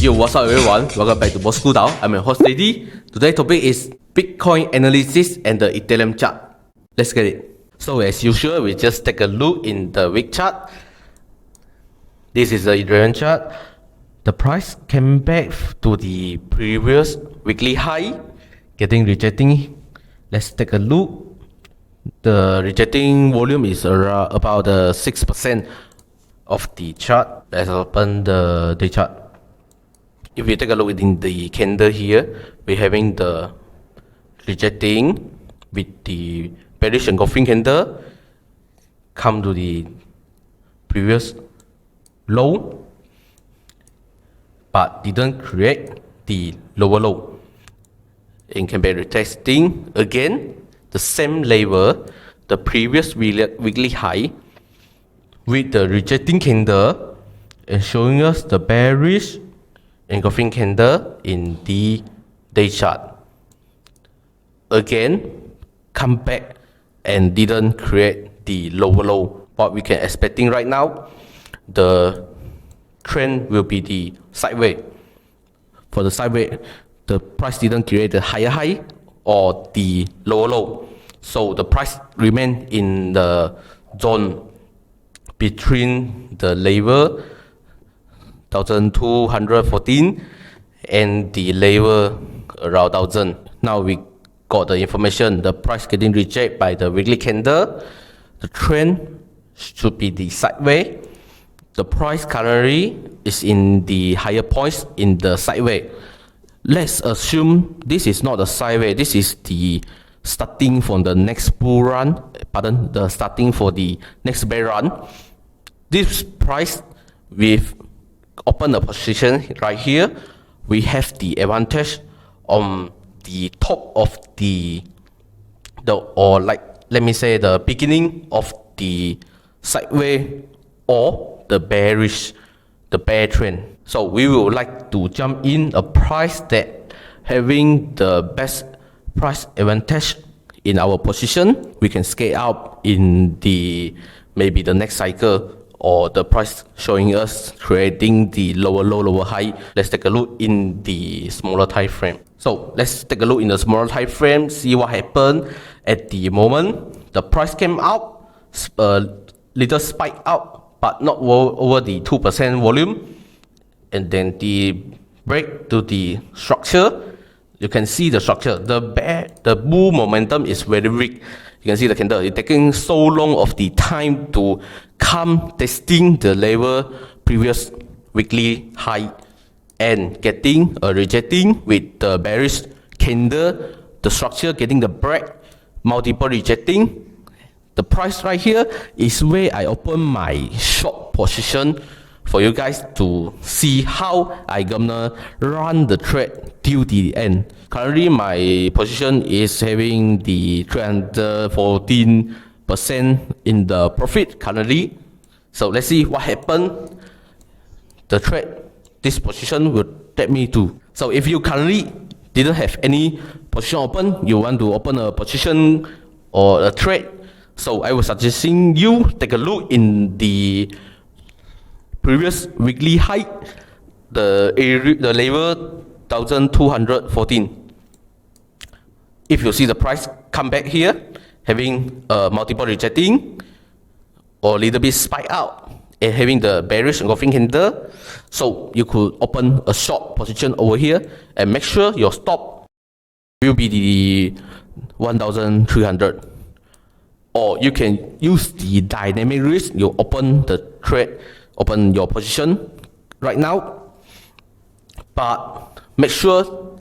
Yo, what's up everyone? Welcome back to BosskuDAO. I'm your host Lady. Today's topic is Bitcoin analysis and the Ethereum chart. Let's get it. So as usual, we just take a look in the week chart. This is the Ethereum chart. The price came back to the previous weekly high, getting rejecting. Let's take a look. The rejecting volume is around about 6% of the chart. Let's open the day chart. If you take a look within the candle here, we're having the rejecting with the bearish engulfing candle come to the previous low, but didn't create the lower low. It can be retesting again the same level, the previous weekly high, with the rejecting candle and showing us the bearish engulfing candle in the day chart. Again, come back and didn't create the lower low. What we can expecting right now, the trend will be the sideways. For the sideways, the price didn't create the higher high or the lower low. So the price remain in the zone between the level 1214 and the level around 1000. Now we got the information, the price getting rejected by the weekly candle. The trend should be the sideways. The price currently is in the higher points in the sideways. Let's assume this is not the sideways, this is the starting from the next bull run, the starting for the next bear run. This price with open a position right here, we have the advantage on the top of the or like let me say the beginning of the sideways or the bear trend. So we would like to jump in a price that having the best price advantage in our position. We can scale up in the maybe the next cycle, or the price showing us creating the lower low, lower high. Let's take a look in the smaller time frame. So let's take a look in the smaller time frame, see what happened at the moment. The price came out, little spike up, but not over the 2% volume. And then the break to the structure. You can see the structure. The bull momentum is very weak. You can see the candle. It's taking so long of the time to come testing the level previous weekly high and getting a rejecting with the bearish candle. The structure getting the break, multiple rejecting. The price right here is where I open my short position for you guys to see how I gonna run the trade till the end. Currently my position is having the 314% in the profit currently. So let's see what happened. The trade, this position will take me to. So if you currently didn't have any position open, you want to open a position or a trade, so I was suggesting you take a look in the previous weekly high, the level 1214. If you see the price come back here, having multiple rejecting or a little bit spike out and having the bearish engulfing candle, so you could open a short position over here and make sure your stop will be the 1300. Or you can use the dynamic risk. You open the trade, open your position right now, but make sure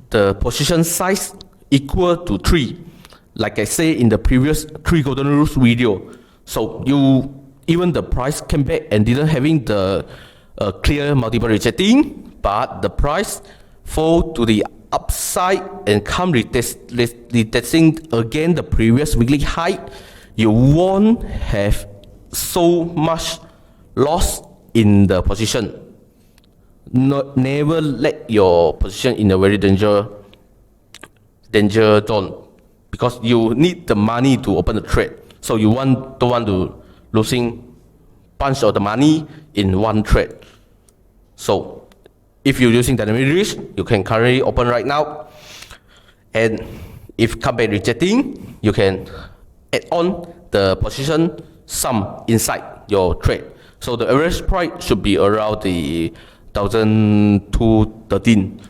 the position size equal to 3, like I say in the previous 3 golden rules video. So you, even the price came back and didn't having the clear multiple rejecting, but the price fall to the upside and come retesting again the previous weekly high, you won't have so much loss in the position. Never let your position in a very danger zone, because you need the money to open the trade. So you don't want to losing bunch of the money in one trade. So If you're using dynamic risk, you can currently open right now. And if come back rejecting, you can add on the position sum inside your trade. So the average price should be around the 1,213.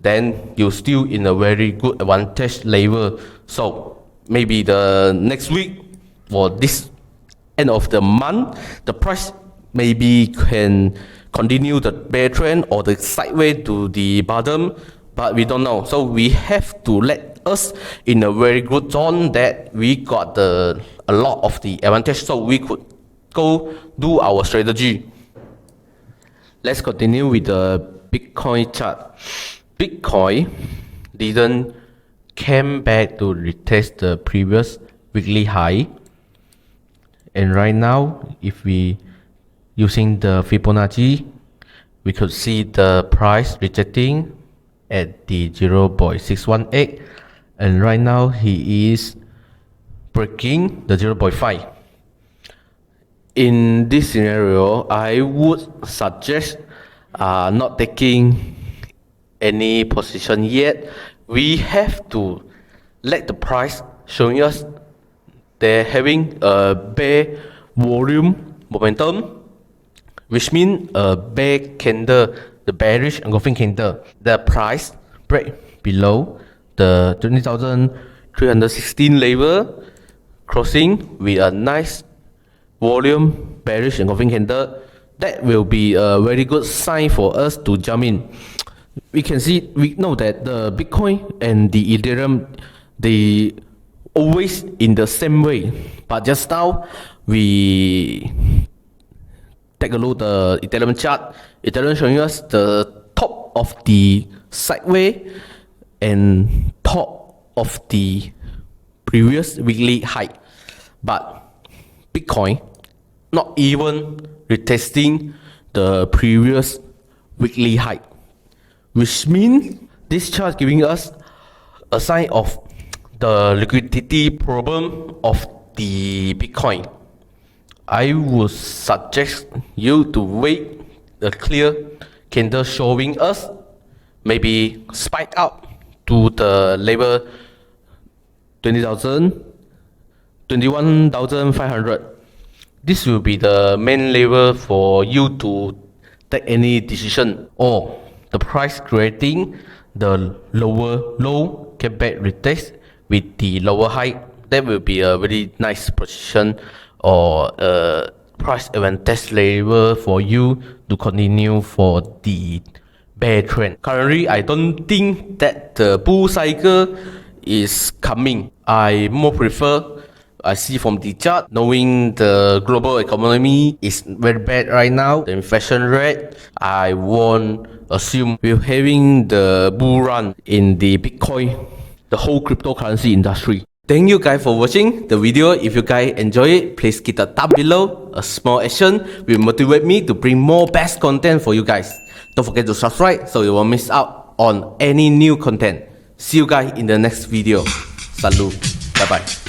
Then you're still in a very good advantage level. So maybe the next week or this end of the month, the price maybe can continue the bear trend or the sideways to the bottom, but we don't know. So we have to let us in a very good zone that we got a lot of the advantage, so we could go do our strategy. Let's continue with the Bitcoin chart. Bitcoin didn't came back to retest the previous weekly high, and right now if we using the Fibonacci, we could see the price rejecting at the 0.618, and right now he is breaking the 0.5. In this scenario, I would suggest not taking any position yet. We have to let the price showing us they're having a bear volume momentum, which means a bear candle, the bearish engulfing candle. The price break below the 20,316 level, crossing with a nice volume bearish engulfing candle. That will be a very good sign for us to jump in. We know that the Bitcoin and the Ethereum, they always in the same way. But just now, we take a look at the Ethereum chart. Ethereum showing us the top of the sideways and top of the previous weekly high. But Bitcoin not even retesting the previous weekly high, which means this chart giving us a sign of the liquidity problem of the Bitcoin. I would suggest you to wait a clear candle showing us maybe spike up to the level 20,000, 21,500. This will be the main level for you to take any decision, or the price creating the lower low came back retest with the lower high. That will be a very nice position or a price advantage level for you to continue for the bear trend. Currently, I don't think that the bull cycle is coming. I more prefer, I see from the chart, knowing the global economy is very bad right now, the inflation rate, I won't assume we're having the bull run in the Bitcoin, the whole cryptocurrency industry. Thank you guys for watching the video. If you guys enjoy it, please hit the thumb below. A small action will motivate me to bring more best content for you guys. Don't forget to subscribe so you won't miss out on any new content. See you guys in the next video. Salut. Bye bye.